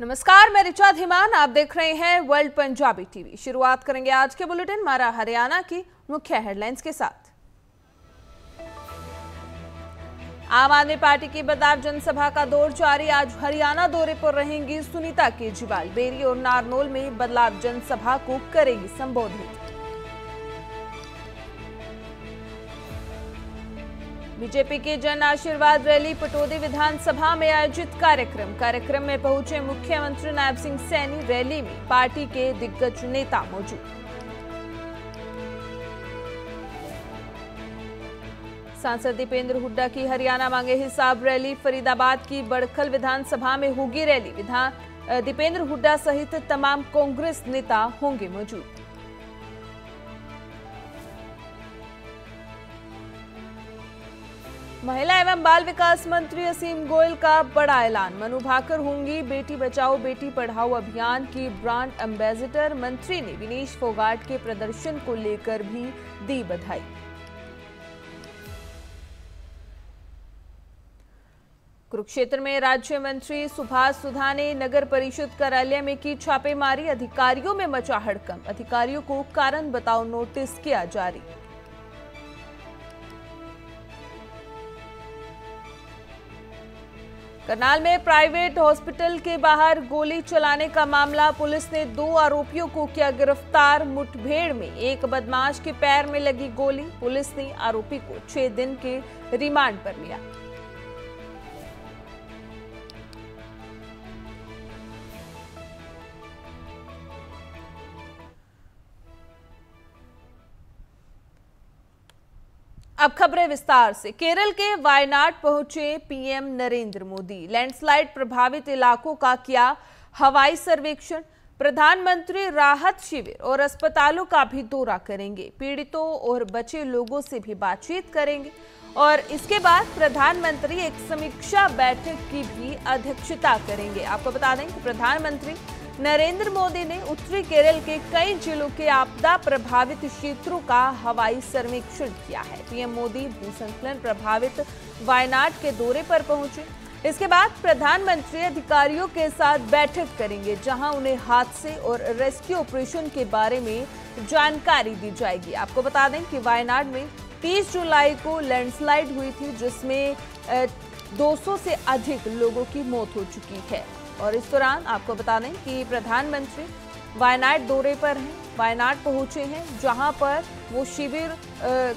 नमस्कार, मैं रिचा धीमान। आप देख रहे हैं वर्ल्ड पंजाबी टीवी। शुरुआत करेंगे आज के बुलेटिन मारा हरियाणा की मुख्य हेडलाइंस के साथ। आम आदमी पार्टी की बदायूं जनसभा का दौर जारी। आज हरियाणा दौरे पर रहेंगी सुनीता केजरीवाल। बेरी और नारनौल में बदलाव जनसभा को करेंगी संबोधित। बीजेपी की जन आशीर्वाद रैली पटौदी विधानसभा में आयोजित कार्यक्रम में पहुंचे मुख्यमंत्री नायब सिंह सैनी। रैली में पार्टी के दिग्गज नेता मौजूद। सांसद दीपेंद्र हुड्डा की हरियाणा मांगे हिसाब रैली। फरीदाबाद की बड़खल विधानसभा में होगी रैली। दीपेंद्र हुड्डा सहित तमाम कांग्रेस नेता होंगे मौजूद। महिला एवं बाल विकास मंत्री असीम गोयल का बड़ा ऐलान। मनु भाकर होंगी बेटी बचाओ बेटी पढ़ाओ अभियान की ब्रांड एम्बेसडर। मंत्री ने विनेश फोगाट के प्रदर्शन को लेकर भी दी बधाई। कुरुक्षेत्र में राज्य मंत्री सुभाष सुधा ने नगर परिषद कार्यालय में की छापेमारी। अधिकारियों में मचा हड़कंप। अधिकारियों को कारण बताओ नोटिस किया जारी। करनाल में प्राइवेट हॉस्पिटल के बाहर गोली चलाने का मामला। पुलिस ने 2 आरोपियों को किया गिरफ्तार। मुठभेड़ में एक बदमाश के पैर में लगी गोली। पुलिस ने आरोपी को 6 दिन के रिमांड पर लिया। अब खबरें विस्तार से। केरल के वायनाड पहुंचे पीएम नरेंद्र मोदी। लैंडस्लाइड प्रभावित इलाकों का किया हवाई सर्वेक्षण। प्रधानमंत्री राहत शिविर और अस्पतालों का भी दौरा करेंगे। पीड़ितों और बचे लोगों से भी बातचीत करेंगे और इसके बाद प्रधानमंत्री एक समीक्षा बैठक की भी अध्यक्षता करेंगे। आपको बता दें कि प्रधानमंत्री नरेंद्र मोदी ने उत्तरी केरल के कई जिलों के आपदा प्रभावित क्षेत्रों का हवाई सर्वेक्षण किया है। पीएम मोदी भूस्खलन प्रभावित वायनाड के दौरे पर पहुंचे। इसके बाद प्रधानमंत्री अधिकारियों के साथ बैठक करेंगे, जहां उन्हें हादसे और रेस्क्यू ऑपरेशन के बारे में जानकारी दी जाएगी। आपको बता दें कि वायनाड में 30 जुलाई को लैंडस्लाइड हुई थी, जिसमें 200 से अधिक लोगों की मौत हो चुकी है। और इस दौरान आपको बता दें कि प्रधानमंत्री वायनाड दौरे पर हैं, वायनाड पहुंचे हैं, जहां पर वो शिविर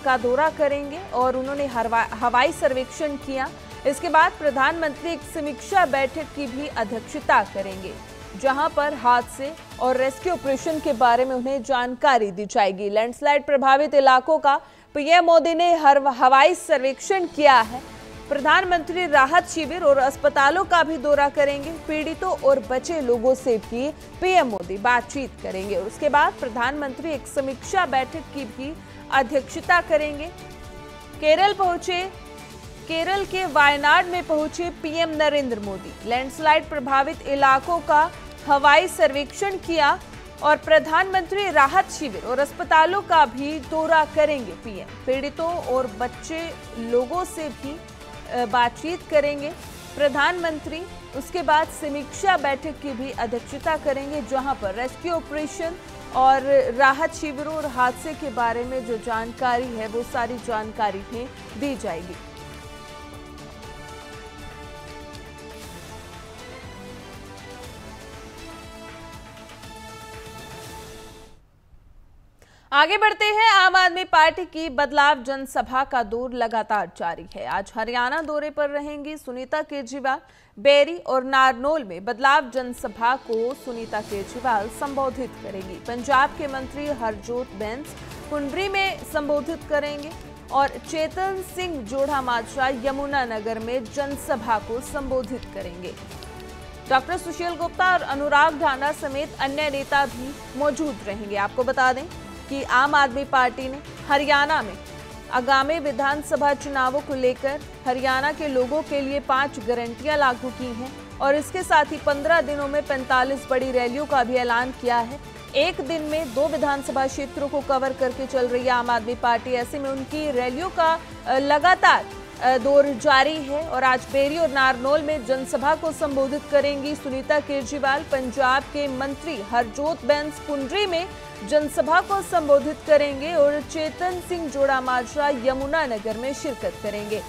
का दौरा करेंगे और उन्होंने हवाई सर्वेक्षण किया। इसके बाद प्रधानमंत्री एक समीक्षा बैठक की भी अध्यक्षता करेंगे, जहां पर हादसे और रेस्क्यू ऑपरेशन के बारे में उन्हें जानकारी दी जाएगी। लैंडस्लाइड प्रभावित इलाकों का पीएम मोदी ने हवाई सर्वेक्षण किया है। प्रधानमंत्री राहत शिविर और अस्पतालों का भी दौरा करेंगे। पीड़ितों और बचे लोगों से भी पीएम मोदी बातचीत करेंगे और उसके बाद प्रधानमंत्री एक समीक्षा बैठक की भी अध्यक्षता करेंगे। केरल के वायनाड में पहुंचे पीएम नरेंद्र मोदी। लैंडस्लाइड प्रभावित इलाकों का हवाई सर्वेक्षण किया और प्रधानमंत्री राहत शिविर और अस्पतालों का भी दौरा करेंगे। पीएम पीड़ितों और बच्चे लोगों से भी बातचीत करेंगे प्रधानमंत्री। उसके बाद समीक्षा बैठक की भी अध्यक्षता करेंगे, जहां पर रेस्क्यू ऑपरेशन और राहत शिविरों और हादसे के बारे में जो जानकारी है वो सारी जानकारी भी दी जाएगी। आगे बढ़ते हैं। आम आदमी पार्टी की बदलाव जनसभा का दौर लगातार जारी है। आज हरियाणा दौरे पर रहेंगी सुनीता केजरीवाल। बेरी और नारनौल में बदलाव जनसभा को सुनीता केजरीवाल संबोधित करेंगी। पंजाब के मंत्री हरजोत बैंस कुंडरी में संबोधित करेंगे और चेतन सिंह जोड़ा माजरा यमुनानगर में जनसभा को संबोधित करेंगे। डॉक्टर सुशील गुप्ता और अनुराग ढांडा समेत अन्य नेता भी मौजूद रहेंगे। आपको बता दें कि आम आदमी पार्टी ने हरियाणा में आगामी विधानसभा चुनावों को लेकर हरियाणा के लोगों के लिए 5 गारंटियां लागू की हैं और इसके साथ ही 15 दिनों में 45 बड़ी रैलियों का भी ऐलान किया है। एक दिन में 2 विधानसभा क्षेत्रों को कवर करके चल रही है आम आदमी पार्टी। ऐसे में उनकी रैलियों का लगातार दौर जारी है और आज बेरी और नारनौल में जनसभा को संबोधित करेंगी सुनीता केजरीवाल। पंजाब के मंत्री हरजोत बैंस पुंडरी में जनसभा को संबोधित करेंगे और चेतन सिंह जोड़ामाजरा यमुनानगर में शिरकत करेंगे।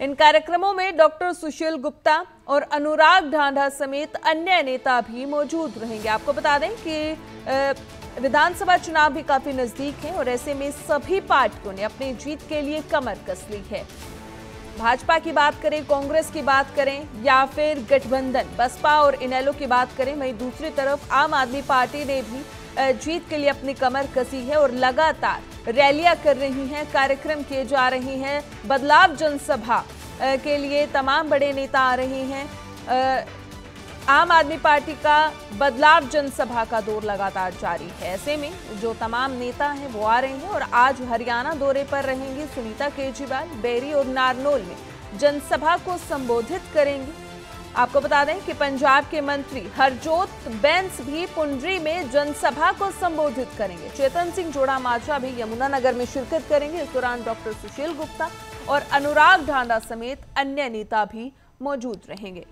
इन कार्यक्रमों में डॉक्टर सुशील गुप्ता और अनुराग ढांढा समेत अन्य नेता भी मौजूद रहेंगे। आपको बता दें कि विधानसभा चुनाव भी काफी नजदीक है और ऐसे में सभी पार्टियों ने अपनी जीत के लिए कमर कस ली है। भाजपा की बात करें, कांग्रेस की बात करें या फिर गठबंधन बसपा और इनेलो की बात करें, वहीं दूसरी तरफ आम आदमी पार्टी ने भी जीत के लिए अपनी कमर कसी है और लगातार रैलियां कर रही हैं, कार्यक्रम किए जा रहे हैं। बदलाव जनसभा के लिए तमाम बड़े नेता आ रहे हैं। आम आदमी पार्टी का बदलाव जनसभा का दौर लगातार जारी है। ऐसे में जो तमाम नेता हैं वो आ रहे हैं और आज हरियाणा दौरे पर रहेंगी सुनीता केजरीवाल। बेरी और नारनौल में जनसभा को संबोधित करेंगी। आपको बता दें कि पंजाब के मंत्री हरजोत बैंस भी पुंडरी में जनसभा को संबोधित करेंगे। चेतन सिंह जोड़ामाजरा भी यमुनानगर में शिरकत करेंगे। इस दौरान डॉक्टर सुशील गुप्ता और अनुराग ढांढा समेत अन्य नेता भी मौजूद रहेंगे।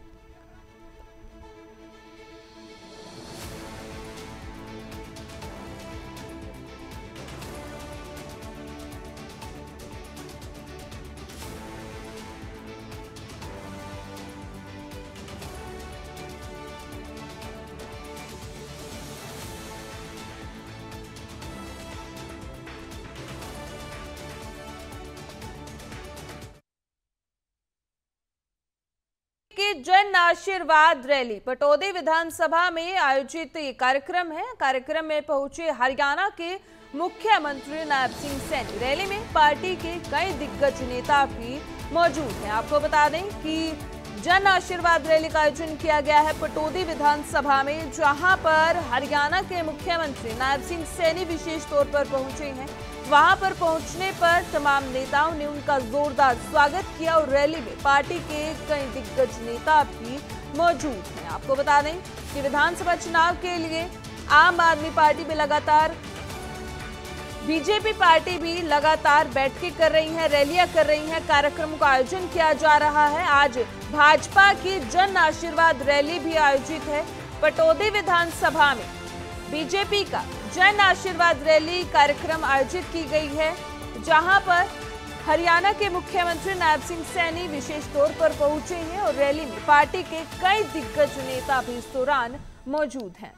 की जन आशीर्वाद रैली पटौदी विधानसभा में आयोजित ये कार्यक्रम है। कार्यक्रम में पहुंचे हरियाणा के मुख्यमंत्री नायब सिंह सैनी। रैली में पार्टी के कई दिग्गज नेता भी मौजूद हैं। आपको बता दें कि जन आशीर्वाद रैली का आयोजन किया गया है पटौदी विधानसभा में, जहां पर हरियाणा के मुख्यमंत्री नायब सिंह सैनी विशेष तौर पर पहुंचे हैं। वहां पर पहुंचने पर तमाम नेताओं ने उनका जोरदार स्वागत किया और रैली में पार्टी के कई दिग्गज नेता भी मौजूद हैं। आपको बता दें कि विधानसभा चुनाव के लिए आम आदमी पार्टी भी लगातार, बीजेपी पार्टी भी लगातार बैठकें कर रही है, रैलियां कर रही हैं, कार्यक्रमों का आयोजन किया जा रहा है। आज भाजपा की जन आशीर्वाद रैली भी आयोजित है पटौदी विधानसभा में। बीजेपी का जन आशीर्वाद रैली कार्यक्रम आयोजित की गई है, जहां पर हरियाणा के मुख्यमंत्री नायब सिंह सैनी विशेष तौर पर पहुंचे हैं और रैली में पार्टी के कई दिग्गज नेता भी इस दौरान मौजूद हैं।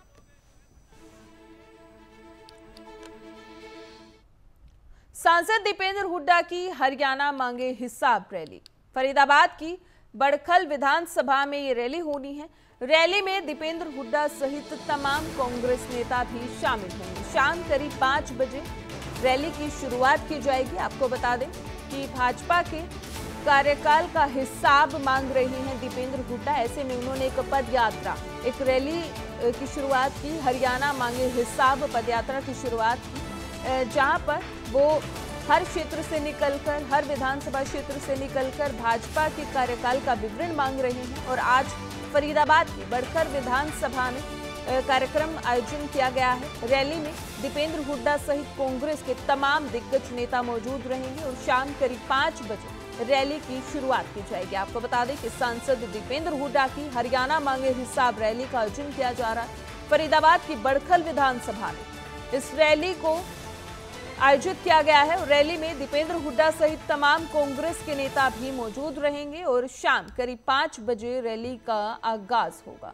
सांसद दीपेंद्र हुड्डा की हरियाणा मांगे हिसाब रैली। फरीदाबाद की बड़खल विधानसभा में ये रैली होनी है। रैली में दीपेंद्र हुड्डा सहित तमाम कांग्रेस नेता भी शामिल होंगे। शाम करीब 5 बजे रैली की शुरुआत की जाएगी। आपको बता दें कि भाजपा के कार्यकाल का हिसाब मांग रहे हैं दीपेंद्र हुड्डा। ऐसे में उन्होंने एक पद यात्रा, एक रैली की शुरुआत की। हरियाणा मांगे हिसाब पद यात्रा की शुरुआत की, जहां पर वो हर क्षेत्र से निकलकर, हर विधानसभा क्षेत्र से निकलकर भाजपा के कार्यकाल का विवरण मांग रहे हैं। और आज फरीदाबाद की बड़खल विधानसभा में कार्यक्रम आयोजन किया गया है। रैली में दीपेंद्र हुड्डा सहित कांग्रेस के तमाम दिग्गज नेता मौजूद रहेंगे और शाम करीब 5 बजे रैली की शुरुआत की जाएगी। आपको बता दें कि सांसद दीपेंद्र हुड्डा की हरियाणा मांगे हिसाब रैली का आयोजन किया जा रहा है फरीदाबाद की बड़खल विधानसभा में। इस रैली को आयोजित किया गया है और रैली में दीपेंद्र हुड्डा सहित तमाम कांग्रेस के नेता भी मौजूद रहेंगे और शाम करीब 5 बजे रैली का आगाज होगा।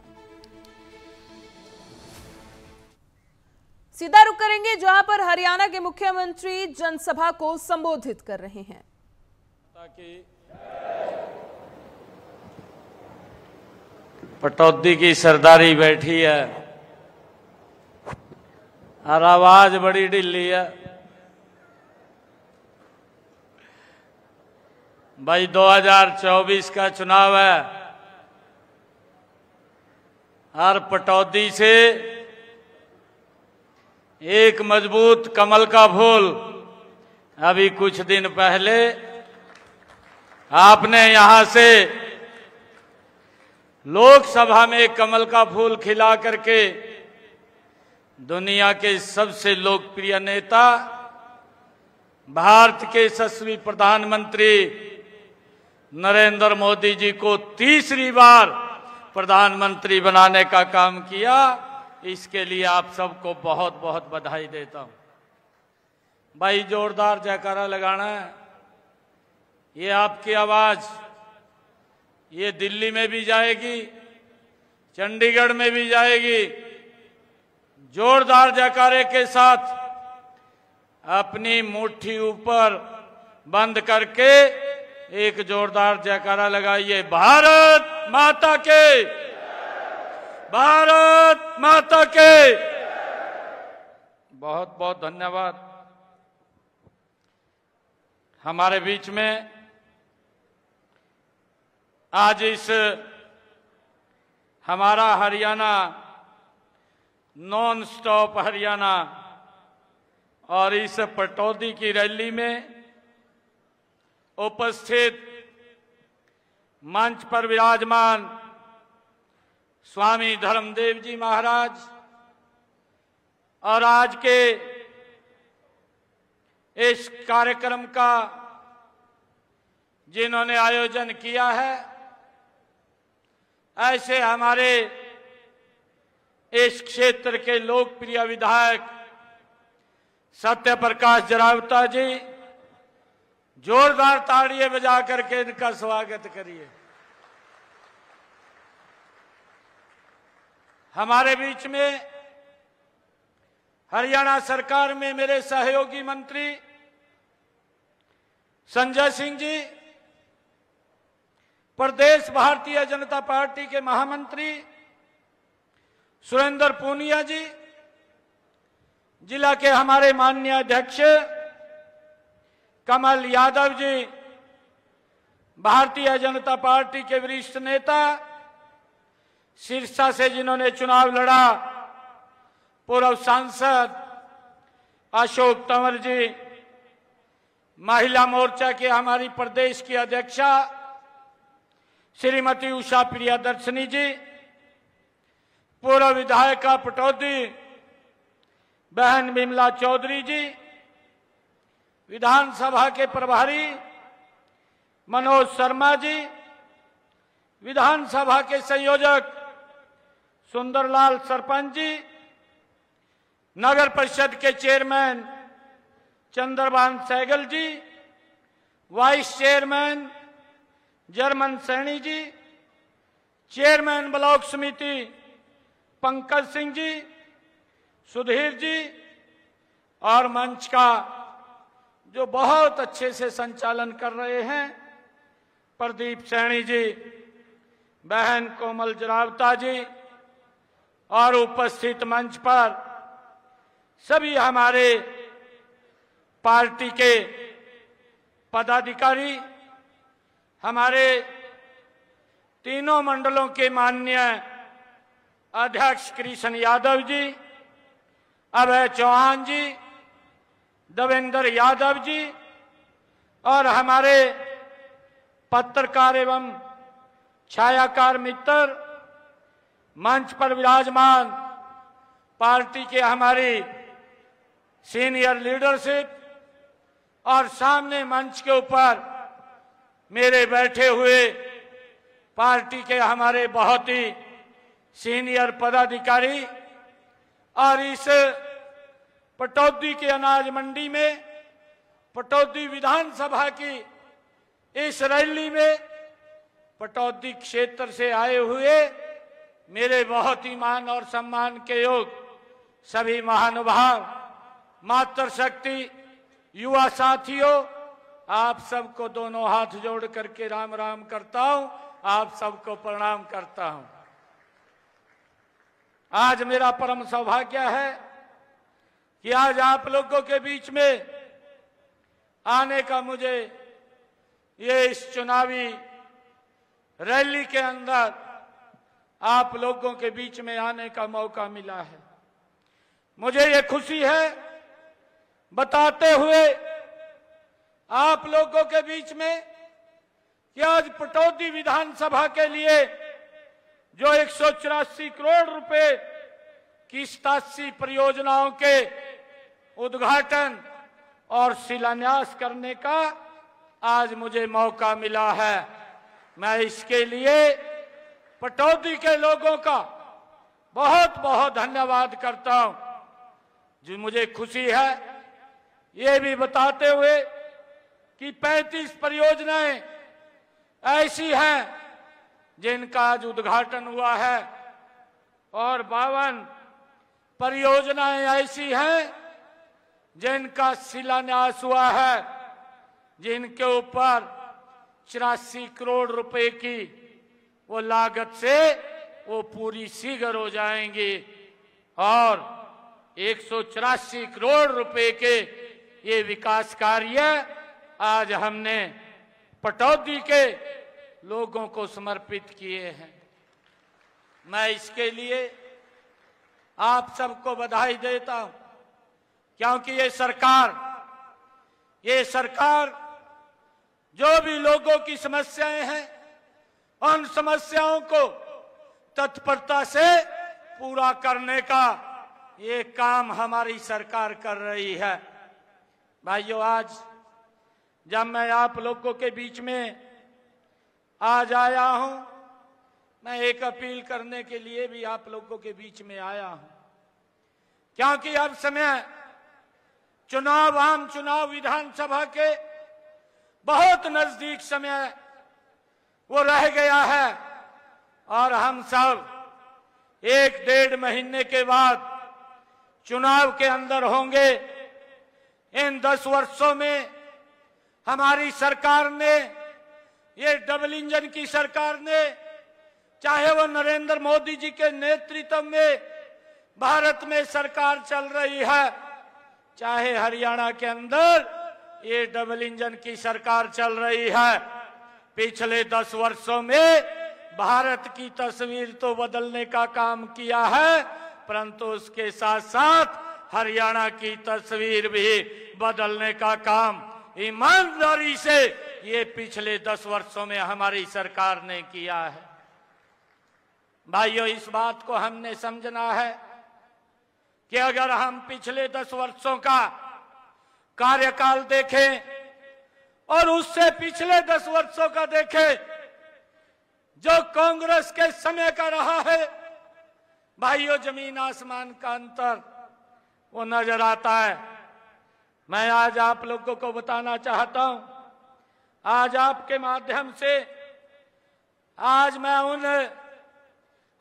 सीधा रुक करेंगे जहां पर हरियाणा के मुख्यमंत्री जनसभा को संबोधित कर रहे हैं। पटौदी की सरदारी बैठी है और आवाज बड़ी ढिल्ली है। भाई 2024 का चुनाव है और पटौदी से एक मजबूत कमल का फूल, अभी कुछ दिन पहले आपने यहां से लोकसभा में कमल का फूल खिला करके दुनिया के सबसे लोकप्रिय नेता, भारत के यशस्वी प्रधानमंत्री नरेंद्र मोदी जी को तीसरी बार प्रधानमंत्री बनाने का काम किया। इसके लिए आप सबको बहुत बहुत बधाई देता हूं। भाई जोरदार जयकारा लगाना है। ये आपकी आवाज ये दिल्ली में भी जाएगी, चंडीगढ़ में भी जाएगी। जोरदार जयकारे के साथ अपनी मुट्ठी ऊपर बंद करके एक जोरदार जयकारा लगाइए। भारत माता के, भारत माता के। बहुत बहुत धन्यवाद। हमारे बीच में आज इस हमारा हरियाणा नॉन स्टॉप हरियाणा और इस पटौदी की रैली में उपस्थित मंच पर विराजमान स्वामी धर्मदेव जी महाराज और आज के इस कार्यक्रम का जिन्होंने आयोजन किया है, ऐसे हमारे इस क्षेत्र के लोकप्रिय विधायक सत्य प्रकाश जरावता जी, जोरदार ताड़ियां बजा करके इनका स्वागत करिए। हमारे बीच में हरियाणा सरकार में मेरे सहयोगी मंत्री संजय सिंह जी, प्रदेश भारतीय जनता पार्टी के महामंत्री सुरेंद्र पूनिया जी, जिला के हमारे माननीय अध्यक्ष कमल यादव जी, भारतीय जनता पार्टी के वरिष्ठ नेता सिरसा से जिन्होंने चुनाव लड़ा, पूर्व सांसद अशोक तंवर जी, महिला मोर्चा के हमारी प्रदेश की अध्यक्षा श्रीमती उषा प्रियदर्शनी जी, पूर्व विधायिका पटौदी बहन विमला चौधरी जी, विधानसभा के प्रभारी मनोज शर्मा जी, विधानसभा के संयोजक सुंदरलाल सरपंच जी, नगर परिषद के चेयरमैन चंद्रभान सहगल जी, vice chairman German Saini ji, chairman block समिति पंकज सिंह जी, सुधीर जी, और मंच का जो बहुत अच्छे से संचालन कर रहे हैं प्रदीप सैनी जी, बहन कोमल जरावता जी, और उपस्थित मंच पर सभी हमारे पार्टी के पदाधिकारी, हमारे तीनों मंडलों के माननीय अध्यक्ष कृष्ण यादव जी, अभय चौहान जी, देवेंद्र यादव जी, और हमारे पत्रकार एवं छायाकार मित्र, मंच पर विराजमान पार्टी के हमारी सीनियर लीडरशिप, और सामने मंच के ऊपर मेरे बैठे हुए पार्टी के हमारे बहुत ही सीनियर पदाधिकारी, और इस पटौदी के अनाज मंडी में पटौदी विधानसभा की इस रैली में पटौदी क्षेत्र से आए हुए मेरे बहुत ही मान और सम्मान के योग सभी महानुभाव, मातृशक्ति, युवा साथियों, आप सबको दोनों हाथ जोड़ करके राम राम करता हूं, आप सबको प्रणाम करता हूं। आज मेरा परम सौभाग्य है कि आज आप लोगों के बीच में आने का मुझे ये इस चुनावी रैली के अंदर आप लोगों के बीच में आने का मौका मिला है। मुझे ये खुशी है बताते हुए आप लोगों के बीच में कि आज पटौदी विधानसभा के लिए जो 184 करोड़ रुपए की 87 परियोजनाओं के उद्घाटन और शिलान्यास करने का आज मुझे मौका मिला है। मैं इसके लिए पटौदी के लोगों का बहुत बहुत धन्यवाद करता हूं। जो मुझे खुशी है ये भी बताते हुए कि 35 परियोजनाएं ऐसी हैं जिनका आज उद्घाटन हुआ है और 52 परियोजनाएं ऐसी हैं जिनका शिलान्यास हुआ है, जिनके ऊपर 84 करोड़ रुपए की वो लागत से वो पूरी शीघ्र हो जाएंगी और 184 करोड़ रुपए के ये विकास कार्य आज हमने पटौदी के लोगों को समर्पित किए हैं। मैं इसके लिए आप सबको बधाई देता हूं, क्योंकि ये सरकार जो भी लोगों की समस्याएं हैं उन समस्याओं को तत्परता से पूरा करने का ये काम हमारी सरकार कर रही है। भाइयों, आज जब मैं आप लोगों के बीच में आज आया हूं, मैं एक अपील करने के लिए भी आप लोगों के बीच में आया हूं, क्योंकि अब समय आम चुनाव विधानसभा के बहुत नजदीक समय वो रह गया है और हम सब 1-1.5 महीने के बाद चुनाव के अंदर होंगे। इन 10 वर्षों में हमारी सरकार ने, ये डबल इंजन की सरकार ने, चाहे वो नरेंद्र मोदी जी के नेतृत्व में भारत में सरकार चल रही है, चाहे हरियाणा के अंदर ये डबल इंजन की सरकार चल रही है, पिछले 10 वर्षों में भारत की तस्वीर तो बदलने का काम किया है, परंतु उसके साथ साथ हरियाणा की तस्वीर भी बदलने का काम ईमानदारी से ये पिछले 10 वर्षों में हमारी सरकार ने किया है। भाइयों, इस बात को हमने समझना है कि अगर हम पिछले 10 वर्षों का कार्यकाल देखें और उससे पिछले 10 वर्षों का देखें जो कांग्रेस के समय का रहा है, भाइयों, जमीन आसमान का अंतर वो नजर आता है। मैं आज आप लोगों को बताना चाहता हूं, आज आपके माध्यम से आज मैं उन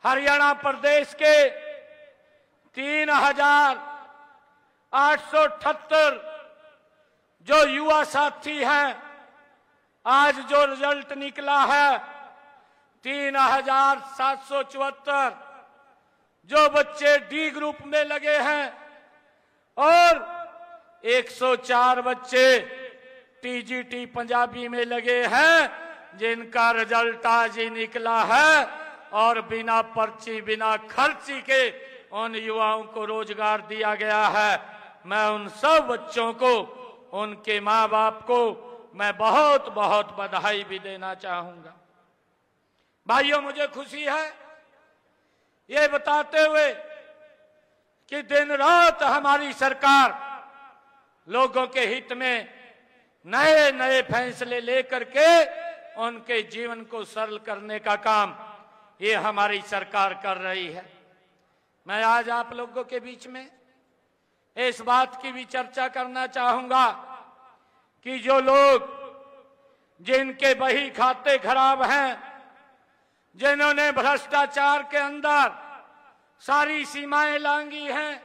हरियाणा प्रदेश के 3,878 जो युवा साथी हैं, आज जो रिजल्ट निकला है 3,774 जो बच्चे डी ग्रुप में लगे हैं और 104 बच्चे टीजीटी पंजाबी में लगे हैं, जिनका रिजल्ट आज ही निकला है और बिना पर्ची बिना खर्ची के उन युवाओं को रोजगार दिया गया है। मैं उन सब बच्चों को, उनके मां बाप को मैं बहुत बहुत बधाई भी देना चाहूंगा। भाइयों, मुझे खुशी है ये बताते हुए कि दिन रात हमारी सरकार लोगों के हित में नए नए फैसले लेकर के उनके जीवन को सरल करने का काम ये हमारी सरकार कर रही है। मैं आज आप लोगों के बीच में इस बात की भी चर्चा करना चाहूंगा कि जो लोग जिनके बही खाते खराब हैं, जिन्होंने भ्रष्टाचार के अंदर सारी सीमाएं लांघी हैं,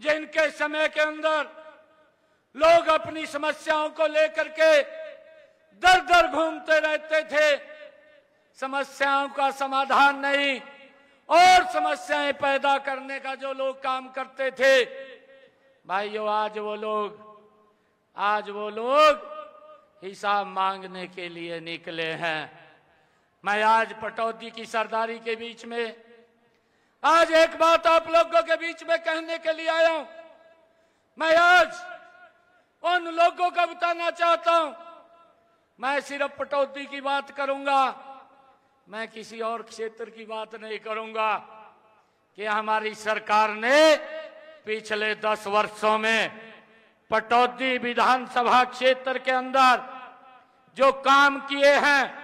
जिनके समय के अंदर लोग अपनी समस्याओं को लेकर के दर दर घूमते रहते थे, समस्याओं का समाधान नहीं और समस्याएं पैदा करने का जो लोग काम करते थे, भाइयों, आज वो लोग हिसाब मांगने के लिए निकले हैं। मैं आज पटौदी की सरदारी के बीच में आज एक बात आप लोगों के बीच में कहने के लिए आया हूं। मैं आज उन लोगों को बताना चाहता हूं, मैं सिर्फ पटौदी की बात करूंगा, मैं किसी और क्षेत्र की बात नहीं करूंगा कि हमारी सरकार ने पिछले 10 वर्षों में पटौदी विधानसभा क्षेत्र के अंदर जो काम किए हैं,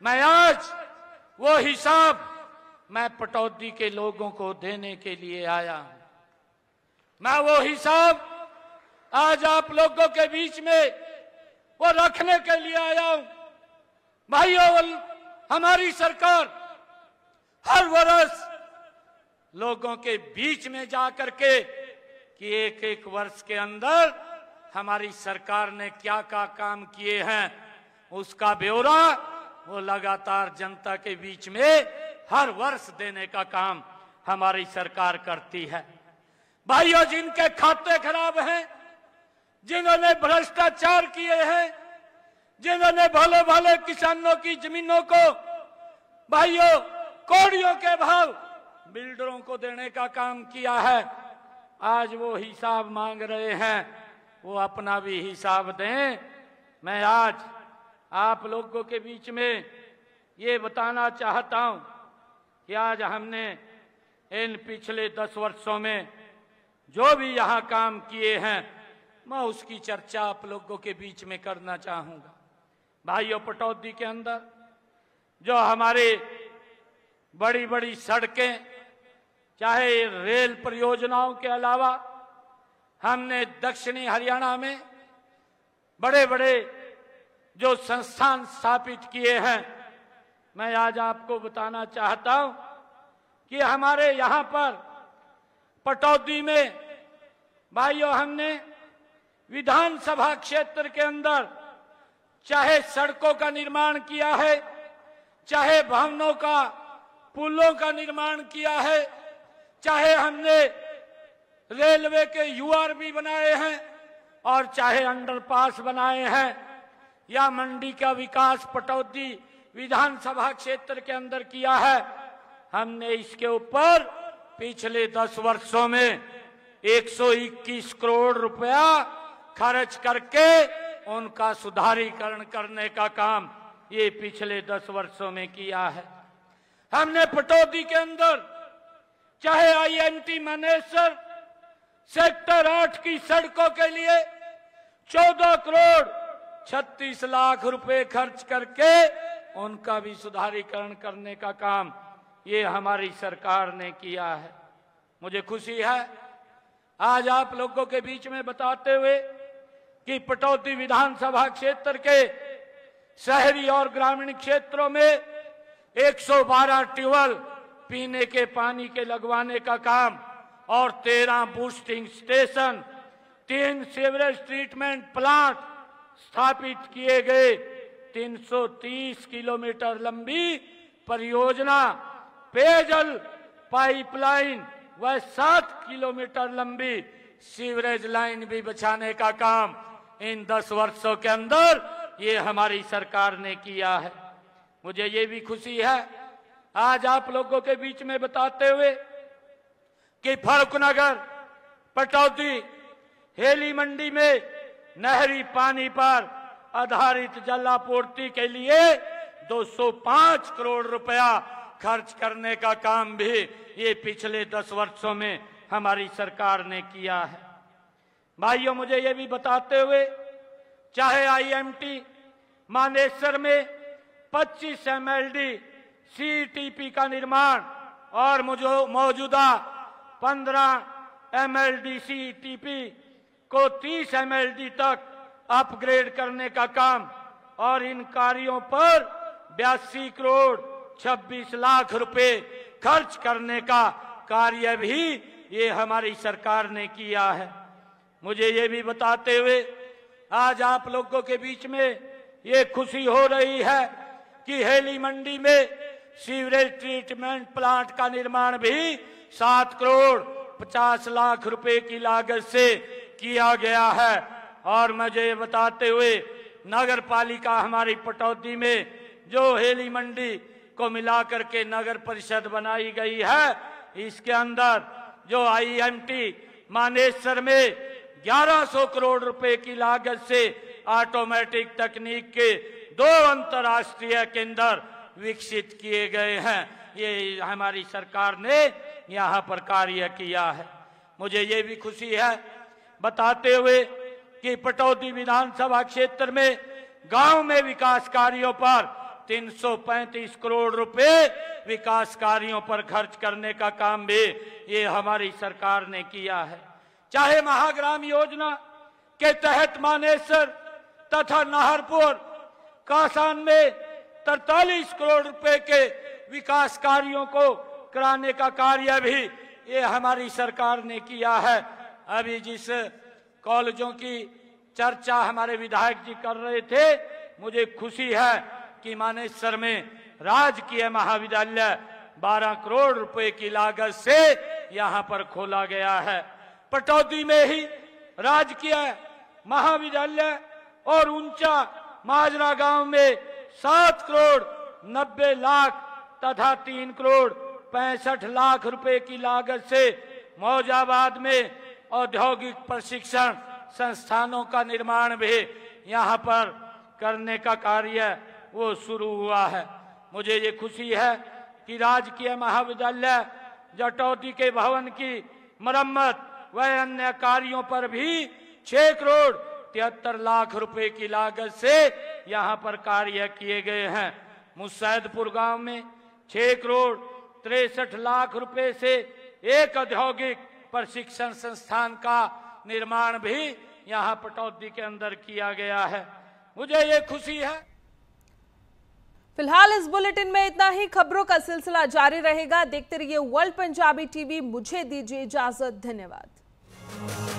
मैं आज वो हिसाब मैं पटौदी के लोगों को देने के लिए आया हूं। मैं वो हिसाब आज आप लोगों के बीच में वो रखने के लिए आया हूं। भाइयों, हमारी सरकार हर वर्ष लोगों के बीच में जाकर के कि एक एक वर्ष के अंदर हमारी सरकार ने क्या क्या काम किए हैं उसका ब्यौरा वो लगातार जनता के बीच में हर वर्ष देने का काम हमारी सरकार करती है। भाइयों, जिनके खाते खराब हैं, जिन्होंने भ्रष्टाचार किए हैं, जिन्होंने भले भले किसानों की जमीनों को भाइयों कौड़ियों के भाव बिल्डरों को देने का काम किया है, आज वो हिसाब मांग रहे हैं। वो अपना भी हिसाब दें। मैं आज आप लोगों के बीच में ये बताना चाहता हूं कि आज हमने इन पिछले 10 वर्षों में जो भी यहां काम किए हैं, मैं उसकी चर्चा आप लोगों के बीच में करना चाहूंगा। भाइयों, पटौदी के अंदर जो हमारे बड़ी बड़ी सड़कें, चाहे रेल परियोजनाओं के अलावा हमने दक्षिणी हरियाणा में बड़े बड़े जो संस्थान स्थापित किए हैं, मैं आज आपको बताना चाहता हूं कि हमारे यहां पर पटौदी में भाइयों हमने विधानसभा क्षेत्र के अंदर चाहे सड़कों का निर्माण किया है, चाहे भवनों का पुलों का निर्माण किया है, चाहे हमने रेलवे के यूआरबी बनाए हैं और चाहे अंडरपास बनाए हैं, या मंडी का विकास पटौदी विधानसभा क्षेत्र के अंदर किया है। हमने इसके ऊपर पिछले 10 वर्षों में 121 करोड़ रुपया खर्च करके उनका सुधारीकरण करने का काम ये पिछले 10 वर्षों में किया है। हमने पटौदी के अंदर चाहे आईएमटी मानेसर सेक्टर 8 की सड़कों के लिए 14 करोड़ 36 लाख रुपए खर्च करके उनका भी सुधारीकरण करने का काम ये हमारी सरकार ने किया है। मुझे खुशी है आज आप लोगों के बीच में बताते हुए कि पटौदी विधानसभा क्षेत्र के शहरी और ग्रामीण क्षेत्रों में 112 ट्यूबवेल पीने के पानी के लगवाने का काम और 13 boosting station, 3 sewerage treatment plant स्थापित किए गए। 330 किलोमीटर लंबी परियोजना पेयजल पाइपलाइन व 7 किलोमीटर लंबी सीवरेज लाइन भी बिछाने का काम इन 10 वर्षों के अंदर ये हमारी सरकार ने किया है। मुझे ये भी खुशी है आज आप लोगों के बीच में बताते हुए कि फर्रुखनगर, पटौदी, हेली मंडी में नहरी पानी पर आधारित जल आपूर्ति के लिए 205 करोड़ रुपया खर्च करने का काम भी ये पिछले 10 वर्षों में हमारी सरकार ने किया है। भाइयों, मुझे ये भी बताते हुए चाहे आईएमटी मानेसर में 25 MLD CTP का निर्माण और मौजूदा 15 MLD CTP को 30 MLD तक अपग्रेड करने का काम और इन कार्यों पर 82 करोड़ 26 लाख रुपए खर्च करने का कार्य भी ये हमारी सरकार ने किया है। मुझे ये भी बताते हुए आज आप लोगों के बीच में ये खुशी हो रही है कि हेली मंडी में सीवरेज ट्रीटमेंट प्लांट का निर्माण भी 7 करोड़ 50 लाख रुपए की लागत से किया गया है। और मुझे ये बताते हुए नगर पालिका हमारी पटौदी में जो हेली मंडी को मिलाकर के नगर परिषद बनाई गई है, इसके अंदर जो आईएमटी मानेसर में 1100 करोड़ रुपए की लागत से ऑटोमेटिक तकनीक के 2 अंतर्राष्ट्रीय केंद्र विकसित किए गए हैं, ये हमारी सरकार ने यहाँ पर कार्य किया है। मुझे ये भी खुशी है बताते हुए कि पटौदी विधानसभा क्षेत्र में गांव में विकास कार्यों पर 335 करोड़ रुपए विकास कार्यों पर खर्च करने का काम भी ये हमारी सरकार ने किया है। चाहे महाग्राम योजना के तहत मानेसर तथा नाहरपुर कासान में 43 करोड़ रुपए के विकास कार्यों को कराने का कार्य भी ये हमारी सरकार ने किया है। अभी जिस कॉलेजों की चर्चा हमारे विधायक जी कर रहे थे, मुझे खुशी है कि मानेसर में राजकीय महाविद्यालय 12 करोड़ रुपए की लागत से यहां पर खोला गया है। पटौदी में ही राजकीय महाविद्यालय और ऊंचा माजरा गांव में 7 करोड़ 90 लाख तथा 3 करोड़ 65 लाख रुपए की लागत से मौजाबाद में औद्योगिक प्रशिक्षण संस्थानों का निर्माण भी यहां पर करने का कार्य वो शुरू हुआ है। मुझे ये खुशी है कि राजकीय महाविद्यालय जटौती के भवन की मरम्मत व अन्य कार्यों पर भी 6 करोड़ 73 लाख रुपए की लागत से यहां पर कार्य किए गए हैं। मुसैदपुर गांव में 6 करोड़ 63 लाख रुपए से एक औद्योगिक प्रशिक्षण संस्थान का निर्माण भी यहां पटौदी के अंदर किया गया है। मुझे ये खुशी है। फिलहाल इस बुलेटिन में इतना ही। खबरों का सिलसिला जारी रहेगा। देखते रहिए वर्ल्ड पंजाबी टीवी। मुझे दीजिए इजाजत। धन्यवाद।